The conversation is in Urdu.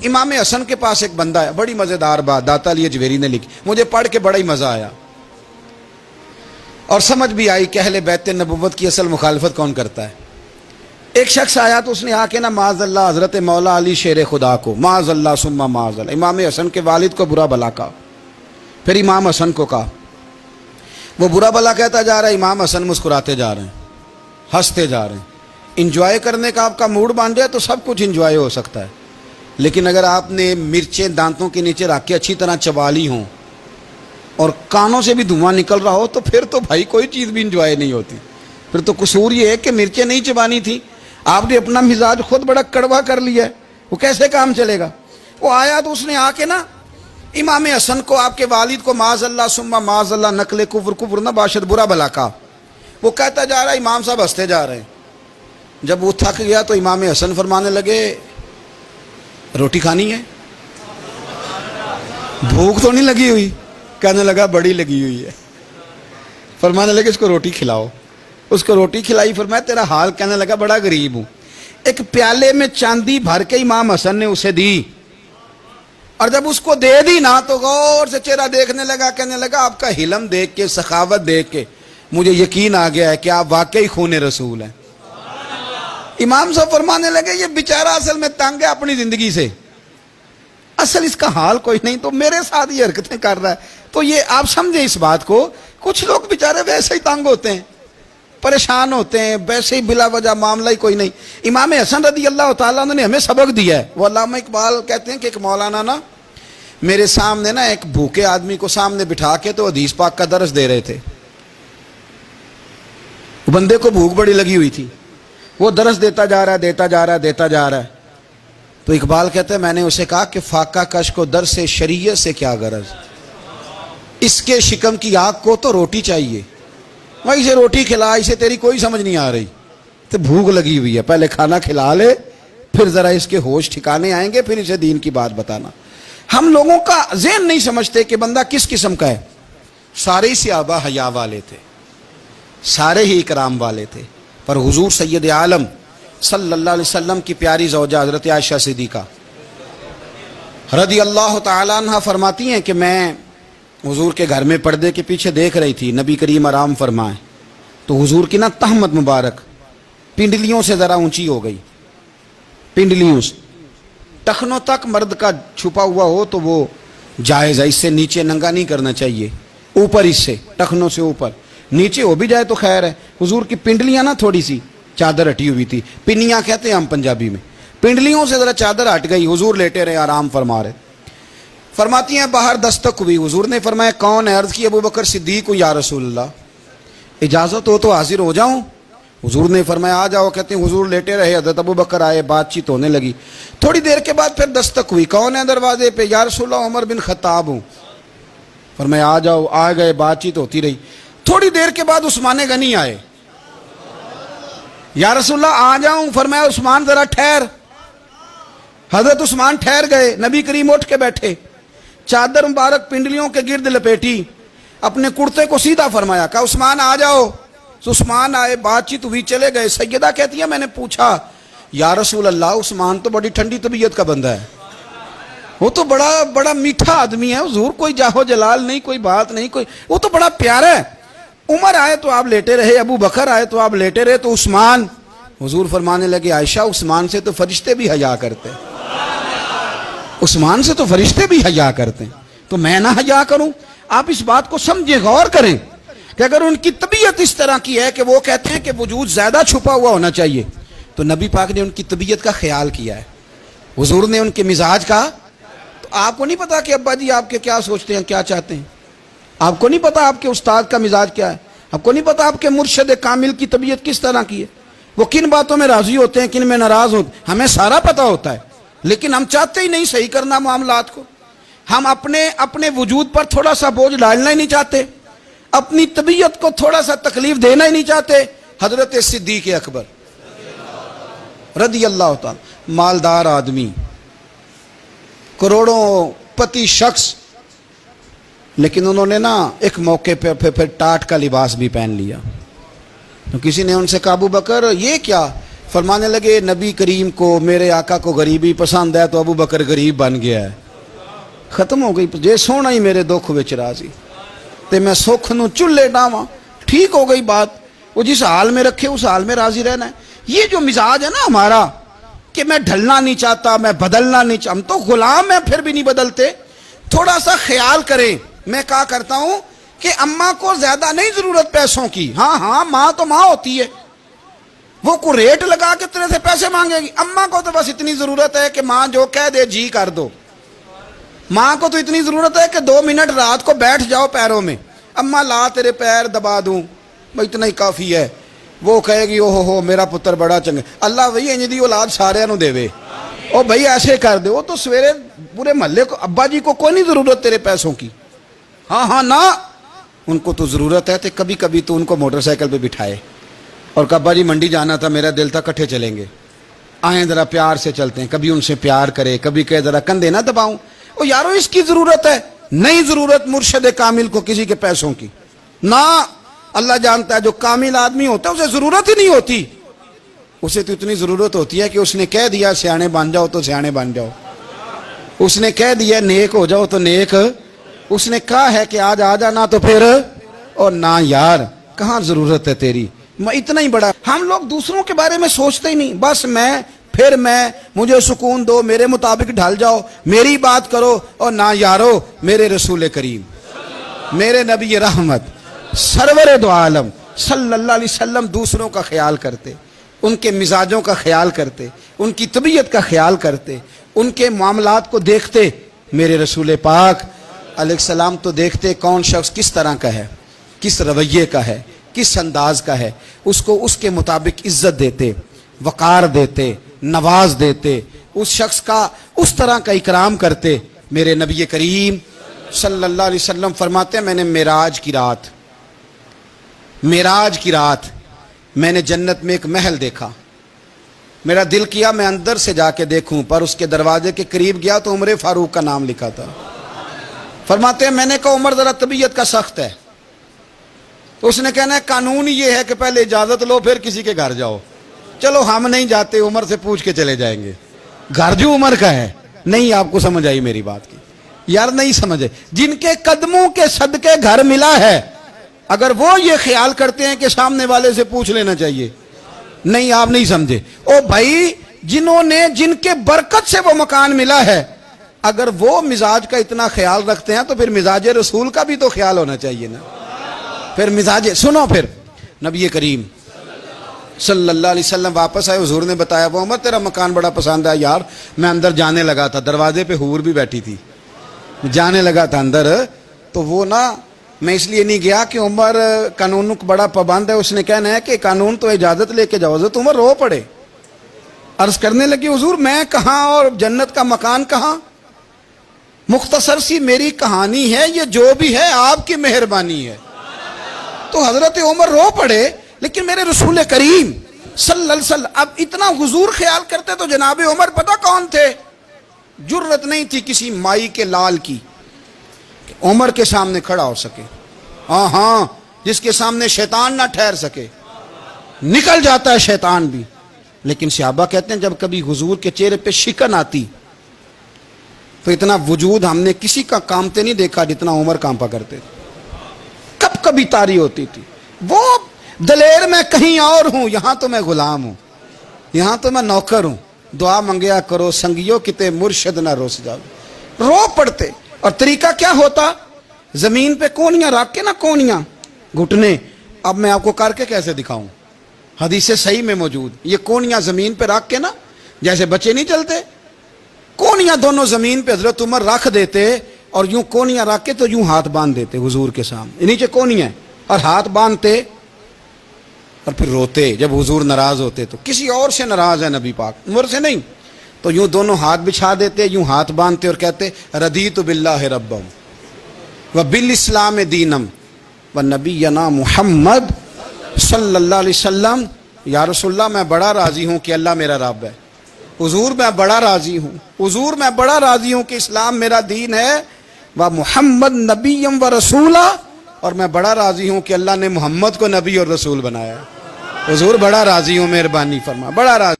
امام حسن کے پاس ایک بندہ ہے, بڑی مزیدار بات داتا علی اجویری نے لکھی, مجھے پڑھ کے بڑا ہی مزہ آیا اور سمجھ بھی آئی کہ اہل بیت نبوت کی اصل مخالفت کون کرتا ہے. ایک شخص آیا تو اس نے آ کے نا معاذ اللہ حضرت مولا علی شیر خدا کو, معاذ اللہ ثم معاذ اللہ, امام حسن کے والد کو برا بھلا کہا. پھر امام حسن کو کہا, وہ برا بھلا کہتا جا رہا ہے, امام حسن مسکراتے جا رہے ہیں, ہنستے جا رہے ہیں. انجوائے کرنے کا آپ کا موڈ بن جائے تو سب کچھ انجوائے ہو سکتا ہے, لیکن اگر آپ نے مرچیں دانتوں کے نیچے رکھ کے اچھی طرح چبا لی ہوں اور کانوں سے بھی دھواں نکل رہا ہو تو پھر تو بھائی کوئی چیز بھی انجوائے نہیں ہوتی. پھر تو قصور یہ ہے کہ مرچیں نہیں چبانی تھی, آپ نے اپنا مزاج خود بڑا کڑوا کر لیا ہے, وہ کیسے کام چلے گا. وہ آیا تو اس نے آ کے نا امام حسن کو, آپ کے والد کو, معاذ اللہ ثم معاذ اللہ نقل کفر نہ باشد برا بھلا کہا. وہ کہتا جا رہا ہے, امام صاحب ہنستے جا رہے ہیں. جب وہ تھک گیا تو امام حسن فرمانے لگے, روٹی کھانی ہے, بھوک تو نہیں لگی ہوئی. کہنے لگا بڑی لگی ہوئی ہے. فرمانے لگے اس کو روٹی کھلاؤ. اس کو روٹی کھلائی. فرمایا تیرا حال؟ کہنے لگا بڑا غریب ہوں. ایک پیالے میں چاندی بھر کے امام حسن نے اسے دی, اور جب اس کو دے دی نا تو غور سے چہرہ دیکھنے لگا. کہنے لگا آپ کا حلم دیکھ کے, سخاوت دیکھ کے مجھے یقین آ گیا ہے کہ آپ واقعی خون رسول ہیں. امام صاحب فرمانے لگے یہ بیچارہ اصل میں تنگ ہے اپنی زندگی سے, اصل اس کا حال کوئی نہیں, تو میرے ساتھ یہ حرکتیں کر رہا ہے. تو یہ آپ سمجھیں اس بات کو, کچھ لوگ بیچارے ویسے ہی تنگ ہوتے ہیں, پریشان ہوتے ہیں, ویسے ہی بلا وجہ معاملہ ہی کوئی نہیں. امام حسن رضی اللہ تعالیٰ عنہ نے ہمیں سبق دیا ہے. وہ علامہ اقبال کہتے ہیں کہ ایک مولانا نا میرے سامنے نا ایک بھوکے آدمی کو سامنے بٹھا کے تو حدیث پاک کا درس دے رہے تھے. بندے کو بھوک بڑی لگی ہوئی تھی, وہ درس دیتا جا رہا ہے. تو اقبال کہتے ہیں میں نے اسے کہا کہ فاقہ کش کو درس شریعت سے کیا غرض, اس کے شکم کی آگ کو تو روٹی چاہیے, وہ اسے روٹی کھلا, اسے تیری کوئی سمجھ نہیں آ رہی, تو بھوک لگی ہوئی ہے, پہلے کھانا کھلا لے, پھر ذرا اس کے ہوش ٹھکانے آئیں گے, پھر اسے دین کی بات بتانا. ہم لوگوں کا ذہن نہیں سمجھتے کہ بندہ کس قسم کا ہے. سارے ہی صحابہ حیا والے تھے, سارے ہی اکرام والے تھے, پر حضور سید عالم صلی اللہ علیہ وسلم کی پیاری زوجہ حضرت عائشہ صدیقہ رضی اللہ تعالیٰ عنہ فرماتی ہیں کہ میں حضور کے گھر میں پردے کے پیچھے دیکھ رہی تھی, نبی کریم آرام فرمائے, تو حضور کی نا تہمت مبارک پنڈلیوں سے ذرا اونچی ہو گئی. پنڈلیوں سے ٹخنوں تک مرد کا چھپا ہوا ہو تو وہ جائز ہے, اس سے نیچے ننگا نہیں کرنا چاہیے, اوپر اس سے ٹخنوں سے اوپر, نیچے ہو بھی جائے تو خیر ہے. حضور کی پنڈلیاں نا تھوڑی سی چادر ہٹی ہوئی تھی, پنیاں کہتے ہیں ہم پنجابی میں, پنڈلیوں سے ذرا چادر ہٹ گئی, حضور لیٹے رہے, آرام فرما رہے. فرماتی ہیں باہر دستک ہوئی, حضور نے فرمایا کون ہے؟ عرض کی ابو بکر صدیق ہوں یا رسول اللہ, اجازت ہو تو حاضر ہو جاؤں؟ حضور نے فرمایا آ جاؤ. کہتے ہیں حضور لیٹے رہے, حضرت ابو بکر آئے, بات چیت ہونے لگی. تھوڑی دیر کے بعد پھر دستک ہوئی, کون ہے دروازے پہ؟ یا رسول اللہ عمر بن خطاب ہوں. فرمایا آ جاؤ. آ گئے, بات چیت ہوتی رہی. تھوڑی دیر کے بعد عثمان غنی آئے, یا رسول اللہ آ جاؤں؟ فرمایا عثمان ذرا ٹھہر. حضرت عثمان ٹھہر گئے, نبی کریم اٹھ کے بیٹھے, چادر مبارک پنڈلیوں کے گرد لپیٹی, اپنے کرتے کو سیدھا فرمایا, کہا عثمان آ جاؤ. تو عثمان آئے, بات چیت ہوئی, چلے گئے. سیدہ کہتی ہے میں نے پوچھا یا رسول اللہ عثمان تو بڑی ٹھنڈی طبیعت کا بندہ ہے, وہ تو بڑا میٹھا آدمی ہے, حضور کوئی جاہو جلال نہیں, کوئی بات نہیں, کوئی, وہ تو بڑا پیارا ہے. عمر آئے تو آپ لیٹے رہے, ابو بکر آئے تو آپ لیٹے رہے, تو عثمان؟ حضور فرمانے لگے عائشہ عثمان سے تو فرشتے بھی حیا کرتے ہیں, عثمان سے تو فرشتے بھی حیا کرتے ہیں, تو میں نہ حیا کروں؟ آپ اس بات کو سمجھیں, غور کریں کہ اگر ان کی طبیعت اس طرح کی ہے کہ وہ کہتے ہیں کہ وجود زیادہ چھپا ہوا ہونا چاہیے, تو نبی پاک نے ان کی طبیعت کا خیال کیا ہے, حضور نے ان کے مزاج کا. تو آپ کو نہیں پتا کہ ابا جی آپ کے کیا سوچتے ہیں, کیا چاہتے ہیں؟ آپ کو نہیں پتا آپ کے استاد کا مزاج کیا ہے؟ آپ کو نہیں پتا آپ کے مرشد کامل کی طبیعت کس طرح کی ہے؟ وہ کن باتوں میں راضی ہوتے ہیں, کن میں ناراض ہوتے ہیں, ہمیں سارا پتا ہوتا ہے, لیکن ہم چاہتے ہی نہیں صحیح کرنا معاملات کو. ہم اپنے وجود پر تھوڑا سا بوجھ ڈالنا ہی نہیں چاہتے, اپنی طبیعت کو تھوڑا سا تکلیف دینا ہی نہیں چاہتے. حضرت صدیق اکبر رضی اللہ تعالی, مالدار آدمی, کروڑوں پتی شخص, لیکن انہوں نے نا ایک موقع پہ ٹاٹ کا لباس بھی پہن لیا. تو کسی نے ان سے کہا ابو بکر یہ کیا؟ فرمانے لگے نبی کریم کو میرے آقا کو غریبی پسند ہے تو ابو بکر غریب بن گیا ہے. ختم ہو گئی. جے سونا ہی میرے دکھ وچ راضی تے میں سکھ نو چلے ڈاواں. ٹھیک ہو گئی بات. وہ جس حال میں رکھے اس حال میں راضی رہنا ہے. یہ جو مزاج ہے نا ہمارا کہ میں ڈھلنا نہیں چاہتا, میں بدلنا نہیں چاہتا, ہم تو غلام ہیں پھر بھی نہیں بدلتے. تھوڑا سا خیال کریں. میں کہا کرتا ہوں کہ اماں کو زیادہ نہیں ضرورت پیسوں کی. ہاں ماں تو ماں ہوتی ہے, وہ کو ریٹ لگا کے طرح سے پیسے مانگے گی. اماں کو تو بس اتنی ضرورت ہے کہ ماں جو کہہ دے جی کر دو. ماں کو تو اتنی ضرورت ہے کہ 2 منٹ رات کو بیٹھ جاؤ پیروں میں, اماں لا تیرے پیر دبا دوں, بھائی اتنا ہی کافی ہے. وہ کہے گی او ہو میرا پتر بڑا چنگا. اللہ وہی انج دی اولاد سارے نو دے. او بھائی ایسے کر دے. وہ تو سویرے پورے محلے کو ابا جی کو کوئی نہیں ضرورت تیرے پیسوں کی. ہاں نا, ان کو تو ضرورت ہے. تو کبھی کبھی تو ان کو موٹر سائیکل پہ بٹھائے اور کہ ابا جی منڈی جانا تھا, میرا دل تھا کٹھے چلیں گے, آئیں ذرا پیار سے چلتے ہیں. کبھی ان سے پیار کرے, کبھی کہے ذرا کندھے نہ دباؤں. او یارو اس کی ضرورت ہے, نہیں ضرورت مرشد کامل کو کسی کے پیسوں کی. نہ, اللہ جانتا ہے جو کامل آدمی ہوتا ہے اسے ضرورت ہی نہیں ہوتی. اسے تو اتنی ضرورت ہوتی ہے کہ اس نے کہہ دیا سیانے بن جاؤ تو سیانے بن جاؤ. اس نے کہہ دیا نیک ہو جاؤ تو نیک. اس نے کہا ہے کہ آج آ جانا تو پھر, اور نہ یار کہاں ضرورت ہے تیری. میں اتنا ہی بڑا. ہم لوگ دوسروں کے بارے میں سوچتے ہی نہیں. بس میں مجھے سکون دو, میرے مطابق ڈھل جاؤ, میری بات کرو. اور نہ یارو, میرے رسول کریم, میرے نبی رحمت سرور دو عالم صلی اللہ علیہ وسلم دوسروں کا خیال کرتے, ان کے مزاجوں کا خیال کرتے, ان کی طبیعت کا خیال کرتے, ان کے معاملات کو دیکھتے. میرے رسول پاک علیہ السلام تو دیکھتے کون شخص کس طرح کا ہے, کس رویے کا ہے, کس انداز کا ہے, اس کو اس کے مطابق عزت دیتے, وقار دیتے, نواز دیتے, اس شخص کا اس طرح کا اکرام کرتے. میرے نبی کریم صلی اللہ علیہ وسلم فرماتے ہیں میں نے معراج کی رات میں نے جنت میں ایک محل دیکھا. میرا دل کیا میں اندر سے جا کے دیکھوں, پر اس کے دروازے کے قریب گیا تو عمر فاروق کا نام لکھا تھا. فرماتے ہیں میں نے کہا عمر ذرا طبیعت کا سخت ہے. تو اس نے کہنا ہے قانون یہ ہے کہ پہلے اجازت لو پھر کسی کے گھر جاؤ. چلو ہم نہیں جاتے, عمر سے پوچھ کے چلے جائیں گے. گھر جو عمر کا ہے. نہیں آپ کو سمجھ آئی میری بات کی یار, نہیں سمجھے. جن کے قدموں کے صدقے گھر ملا ہے, اگر وہ یہ خیال کرتے ہیں کہ سامنے والے سے پوچھ لینا چاہیے, نہیں آپ نہیں سمجھے. او بھائی جن کے برکت سے وہ مکان ملا ہے, اگر وہ مزاج کا اتنا خیال رکھتے ہیں تو پھر مزاج رسول کا بھی تو خیال ہونا چاہیے نا. پھر مزاج سنو. پھر نبی کریم صلی اللہ علیہ وسلم واپس آئے. حضور نے بتایا وہ عمر تیرا مکان بڑا پسند ہے. یار میں اندر جانے لگا تھا, دروازے پہ حور بھی بیٹھی تھی, جانے لگا تھا اندر, تو وہ نا میں اس لیے نہیں گیا کہ عمر قانون کو بڑا پابند ہے. اس نے کہنا ہے کہ قانون تو اجازت لے کے جاؤ. حضرت عمر رو پڑے, عرض کرنے لگی حضور میں کہاں اور جنت کا مکان کہاں. مختصر سی میری کہانی ہے, یہ جو بھی ہے آپ کی مہربانی ہے. تو حضرت عمر رو پڑے. لیکن میرے رسول کریم صلی اللہ علیہ وسلم اب اتنا حضور خیال کرتے تو جناب عمر پتہ کون تھے, جرت نہیں تھی کسی مائی کے لال کی کہ عمر کے سامنے کھڑا ہو سکے. ہاں جس کے سامنے شیطان نہ ٹھہر سکے, نکل جاتا ہے شیطان بھی. لیکن صحابہ کہتے ہیں جب کبھی حضور کے چہرے پہ شکن آتی تو اتنا وجود ہم نے کسی کا کامتے نہیں دیکھا جتنا عمر کانپا کرتے تھے. کب کبھی تاری ہوتی تھی. وہ دلیر میں کہیں اور ہوں, یہاں تو میں غلام ہوں, یہاں تو میں نوکر ہوں. دعا منگیا کرو سنگیو کتے مرشد نہ روس جاؤ. رو پڑتے. اور طریقہ کیا ہوتا, زمین پہ کونیاں رکھ کے نا, کونیاں گھٹنے, اب میں آپ کو کر کے کیسے دکھاؤں, حدیث صحیح میں موجود. یہ کونیاں زمین پہ رکھ کے نا, جیسے بچے نہیں چلتے, کونیاں دونوں زمین پہ حضرت عمر رکھ دیتے اور یوں کونیاں رکھ کے تو یوں ہاتھ باندھ دیتے حضور کے سامنے, نیچے کونیاں اور ہاتھ باندھتے اور پھر روتے. جب حضور ناراض ہوتے تو کسی اور سے ناراض ہے نبی پاک, عمر سے نہیں, تو یوں دونوں ہاتھ بچھا دیتے, یوں ہاتھ باندھتے اور کہتے رضیت باللہ ربم و بالاسلام دینم و نبینا محمد صلی اللہ علیہ وسلم. یا رسول اللہ میں بڑا راضی ہوں کہ اللہ میرا رب ہے. حضور میں بڑا راضی ہوں, حضور میں بڑا راضی ہوں کہ اسلام میرا دین ہے. و محمد نبیم و رسولہ, اور میں بڑا راضی ہوں کہ اللہ نے محمد کو نبی اور رسول بنایا. حضور بڑا راضی ہوں، مہربانی فرما، بڑا راضی